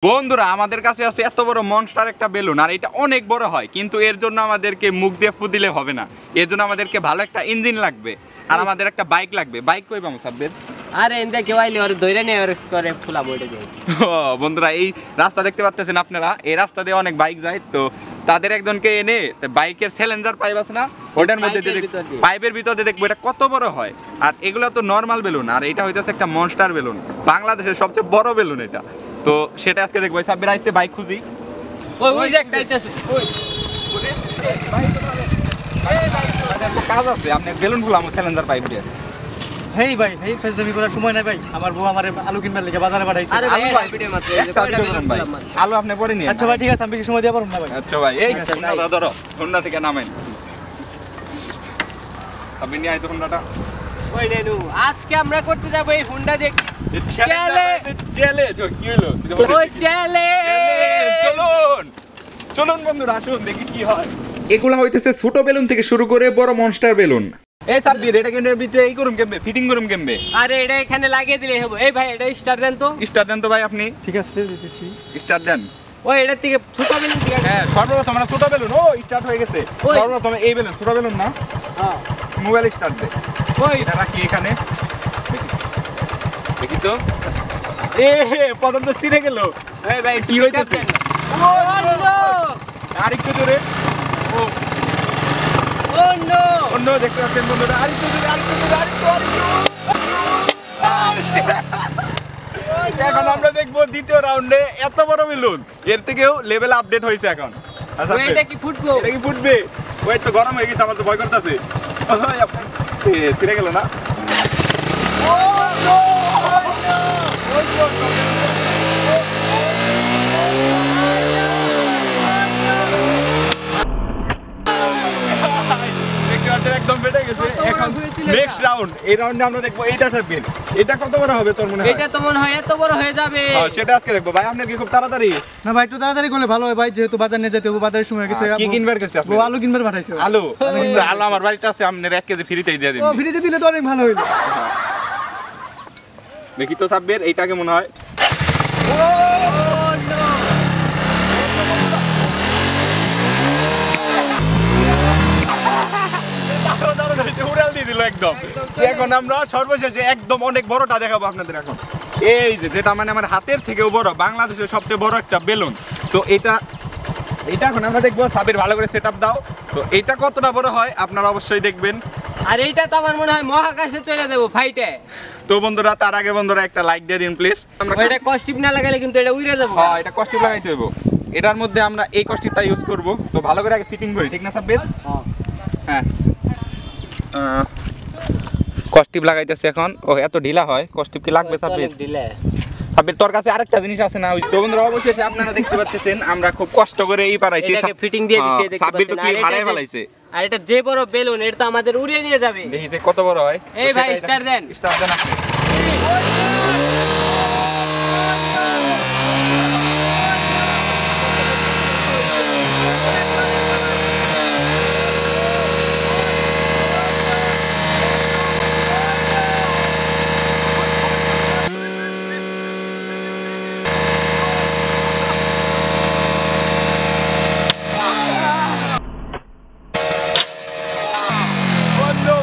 বন্ধুরা আমাদের কাছে আছে এত বড় মনস্টার একটা বেলুন, আর এটা অনেক বড় হয়, কিন্তু এর জন্য আমাদেরকে মুখ দিয়ে ফু দিলে হবে না। এর জন্য আমাদেরকে ভালো একটা ইঞ্জিন লাগবে, আর আমাদের একটা বাইক লাগবে। বাইক কই পাবো সাব্বির? আরে এনদা কেউ আইলে ওরে ধরে নিয়ে ওরে করে ফুলা বইটা দেই। বন্ধুরা এই রাস্তা দেখতে পাচ্ছেন আপনারা, এই রাস্তা দিয়ে অনেক বাইক যায়, তো তাদের একজনকে এনে বাইকের চ্যালেঞ্জার পাইপ আছে না, ওটার মধ্যে পাইপের ভিতরে দেখবো এটা কত বড় হয়। আর এগুলো তো নর্মাল বেলুন, আর এটা হইতেছে একটা মনস্টার বেলুন, বাংলাদেশের সবচেয়ে বড় বেলুন এটা। তো সেটা আজকে দেখবো। সাব্বির আইছে বাইক খুঁজি। ওই যে একটা আইতাছে। কাজ আছে আপনার বেলুন ফুলাম চ্যালেঞ্জার পাইপ দিয়ে। হেই ভাই, হেই ফেসবুক করার সময় নাই ভাই। আমার বউ আমারে আলু কিনবার লাগি বাজারে পাঠাইছে। আরে ভাই ভিডিও মাত্র এই যে কয়টা বেলুন ভাই আলু আপনি পরে নিন। আচ্ছা ভাই ঠিক আছে, আমি বেশি সময় দিয়া পারব না ভাই। আচ্ছা ভাই এই হোন্ডা ধরো, হোন্ডা থেকে নামেন। আপনি নিয়ে আইতো হোন্ডাটা। ওই নেনু আজকে আমরা করতে যাব এই হুন্ডা দিয়ে চ্যালেঞ্জ কি হলো? ওই চ্যালেঞ্জ চলুন চলুন বন্ধুরা, আসুন দেখি কি হয়। এগুলা হইতেছে ছোট বেলুন থেকে শুরু করে বড় মনস্টার বেলুন। এই সাব্বির এটা কেন ভিতরে এই করুম কেমবে, ফিটিং করুম কেমবে? আরে এটা এখানে লাগিয়ে দিলে হবে। এই ভাই এটা স্টার দেন তো। স্টার্ট দেন তো ভাই আপনি। ঠিক আছে দিতেছি। স্টার্ট দেন। ওই এটা থেকে ছোট বেলুন দিয়ে হ্যাঁ সর্বপ্রথম আমরা ছোট বেলুন। ও স্টার্ট হয়ে গেছে। ওই। সর্বপ্রথম এই বেলুন, ছোট বেলুন না, হ্যাঁ মোবাইল স্টার্ট দে। ওই এটা রাখি এখানে, দেখি তো। এ প্রথম তো ছিঁড়ে গেল। এই ভাই কি হইতেছে? ও নো আরেকটু জোরে। ও ও নো অন্য দেখতে পাচ্ছেন বন্ধুরা, আরেকটু জোরে, আরেকটু জোরে, আরেকটু এখন আমরা দেখবো দ্বিতীয় রাউন্ডে এত বড় বেলুন, এর থেকেও লেভেল আপডেট হয়েছে এখন। আচ্ছা এটা কি ফুটবো? এটা কি ফুটবে? ওই তো গরম হয়ে গেছে, আমার তো ভয় করতেছে। ছিঁড়ে গেল না? একদম ফেটে গেছে। এখন নেক্সট রাউন্ড, এই রাউন্ডে আমরা দেখবো এইটা থাকবে। এটা কত বড় হবে তোর মনে হয়? এটা তো মনে হয় এত বড় হয়ে যাবে। হ্যাঁ সেটা আজকে দেখবো। ভাই আপনার কি খুব তাড়াতাড়ি? না ভাই একটু তাড়াতাড়ি করলে ভালো হয় ভাই, যেহেতু বাজার নিয়ে যেতে হবে, বাজারের সময় গেছে। কি কিনবার গেছে আপনি? বউ আলু কিনবার পাঠাইছে। আলু? আলু আমার বাড়িতে আছে, আপনার 1 কেজি ফ্রিতেই দিয়ে দিন। ও ফ্রিতে দিলে তো অনেক ভালো হইলো। দেখি তো সাব্বির এইটা কেমন হয়। উড়াল দিয়ে দিল একদম। এখন আমরা সর্বশেষে একদম অনেক বড়টা দেখাবো আপনাদের। এখন এই যে যেটা মানে আমার হাতের থেকেও বড়, বাংলাদেশের সবচেয়ে বড় একটা বেলুন। তো এটা এখন আমরা দেখবো। সাবির ভালো করে সেটআপ দাও। তো এটা কতটা বড় হয় আপনারা অবশ্যই দেখবেন। আর এইটা তো আমার মনে হয় মহাকাশে চলে দেবো ফাইটে। তো বন্ধুরা তার আগে বন্ধুরা একটা লাইক দিয়ে দিন প্লিজ। এটা কস্টিপ না লাগালে কিন্তু এটা উড়ে যাবে। হ্যাঁ এটা কস্টিপ লাগাইতে হইব। এটার মধ্যে আমরা এই কস্টিপটা ইউজ করব। তো ভালো করে আগে ফিটিং করি, ঠিক না সাব্বির? হ্যাঁ কস্টিপ লাগাইতেছে এখন। ও এত ঢিলা হয়, কস্টিপ কি লাগবে সাব্বির? দিলে সাব্বির তোর কাছে আরেকটা জিনিস আছে না? ওই তো বন্ধুরা অবশ্যই আপনারা দেখতে পাচ্ছেন আমরা খুব কষ্ট করে এই পারাইছি। এটাকে ফিটিং দিয়ে দিছি দেখতে সাব্বির তো পাচ্ছেন। কি হারাই ফেলাইছে। আর এটা যে বড় বেলুন, এটা তো আমাদের উড়িয়ে নিয়ে যাবে। দেখি যে কত বড় হয়। এই ভাই স্টার দেন। স্টার দেন আপনি।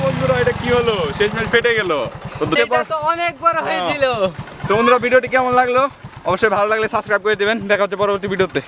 বন্ধুরা এটা কি হলো? শেষমেশ ফেটে গেল। এটা তো অনেক বড় হয়েছিল। তো বন্ধুরা ভিডিওটি কেমন লাগলো অবশ্যই ভালো লাগলে সাবস্ক্রাইব করে দিবেন। দেখা হচ্ছে পরবর্তী ভিডিওতে।